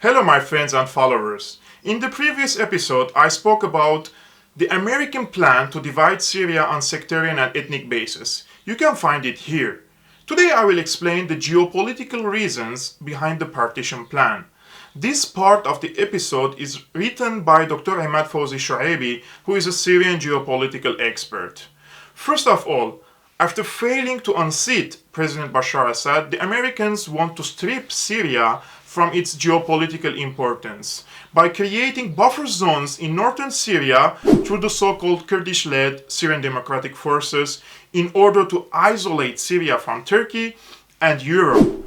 Hello my friends and followers. In the previous episode I spoke about the American plan to divide Syria on sectarian and ethnic basis. You can find it here. Today I will explain the geopolitical reasons behind the partition plan. This part of the episode is written by Dr. Ahmad Fawzi Shuaibi, who is a Syrian geopolitical expert. First of all, after failing to unseat President Bashar Assad, the Americans want to strip Syria from its geopolitical importance by creating buffer zones in northern Syria through the so-called Kurdish-led Syrian Democratic Forces in order to isolate Syria from Turkey and Europe.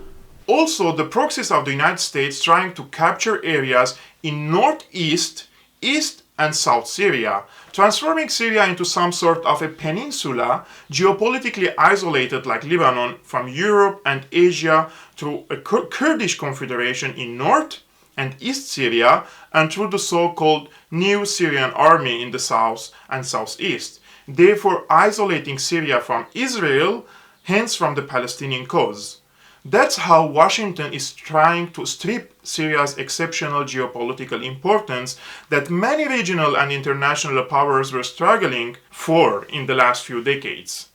Also, the proxies of the United States trying to capture areas in northeast, east, and South Syria, transforming Syria into some sort of a peninsula, geopolitically isolated like Lebanon from Europe and Asia through a Kurdish confederation in North and East Syria and through the so-called new Syrian army in the south and southeast, therefore isolating Syria from Israel, hence from the Palestinian cause. That's how Washington is trying to strip Syria's exceptional geopolitical importance that many regional and international powers were struggling for in the last few decades.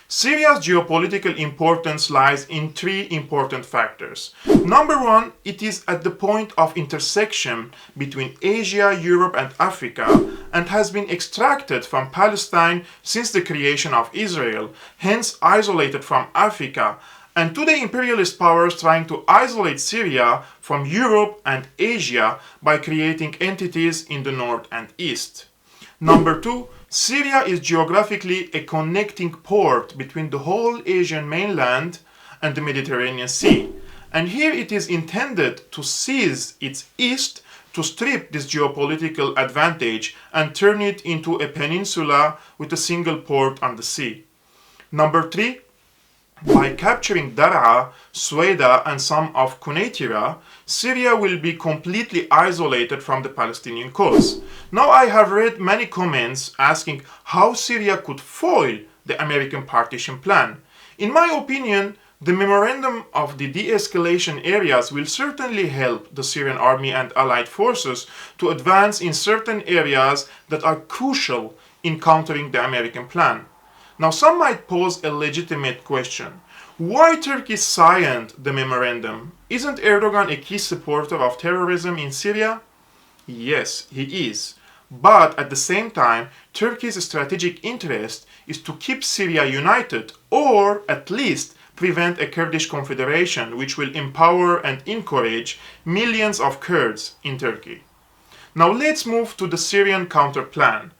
Syria's geopolitical importance lies in three important factors. Number one, it is at the point of intersection between Asia, Europe, and Africa and has been extracted from Palestine since the creation of Israel, hence isolated from Africa, and today imperialist powers trying to isolate Syria from Europe and Asia by creating entities in the north and east. Number two, Syria is geographically a connecting port between the whole Asian mainland and the Mediterranean Sea. And here it is intended to seize its east to strip this geopolitical advantage and turn it into a peninsula with a single port on the sea. Number three, by capturing Daraa, Sueda, and some of Quneitra, Syria will be completely isolated from the Palestinian cause. Now I have read many comments asking how Syria could foil the American partition plan. In my opinion, the memorandum of the de-escalation areas will certainly help the Syrian army and allied forces to advance in certain areas that are crucial in countering the American plan. Now, some might pose a legitimate question. Why Turkey signed the memorandum? Isn't Erdogan a key supporter of terrorism in Syria? Yes, he is. But at the same time, Turkey's strategic interest is to keep Syria united or at least prevent a Kurdish confederation which will empower and encourage millions of Kurds in Turkey. Now let's move to the Syrian counter-plan.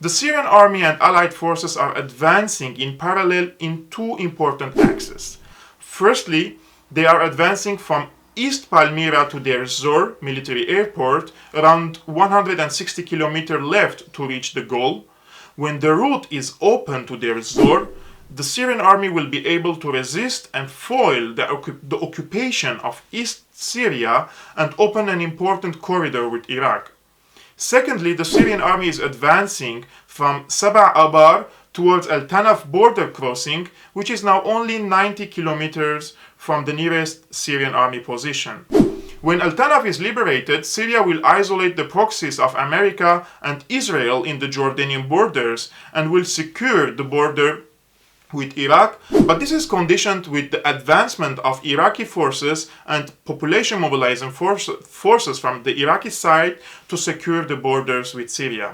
The Syrian army and allied forces are advancing in parallel in two important axes. Firstly, they are advancing from East Palmyra to Deir Zor military airport, around 160 kilometers left to reach the goal. When the route is open to Deir Zor, the Syrian army will be able to resist and foil the occupation of East Syria and open an important corridor with Iraq. Secondly, the Syrian army is advancing from Sabah Abar towards Al Tanaf border crossing, which is now only 90 kilometers from the nearest Syrian army position. When Al Tanaf is liberated, Syria will isolate the proxies of America and Israel in the Jordanian borders and will secure the border with Iraq, but this is conditioned with the advancement of Iraqi forces and population mobilizing forces from the Iraqi side to secure the borders with Syria.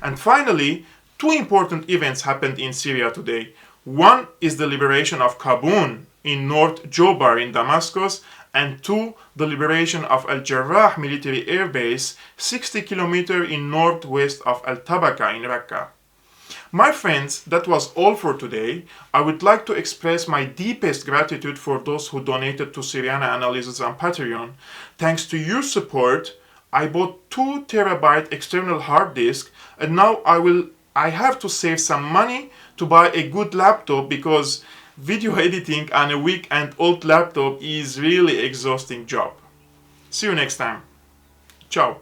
And finally, two important events happened in Syria today. One is the liberation of Kabun in North Jobar in Damascus, and two, the liberation of Al Jarrah military airbase 60 kilometers in northwest of Al Tabaka in Raqqa. My friends, that was all for today. I would like to express my deepest gratitude for those who donated to Syriana Analysis on Patreon. Thanks to your support, I bought 2 terabyte external hard disk, and now I have to save some money to buy a good laptop because video editing on a weak and old laptop is really exhausting job. See you next time. Ciao.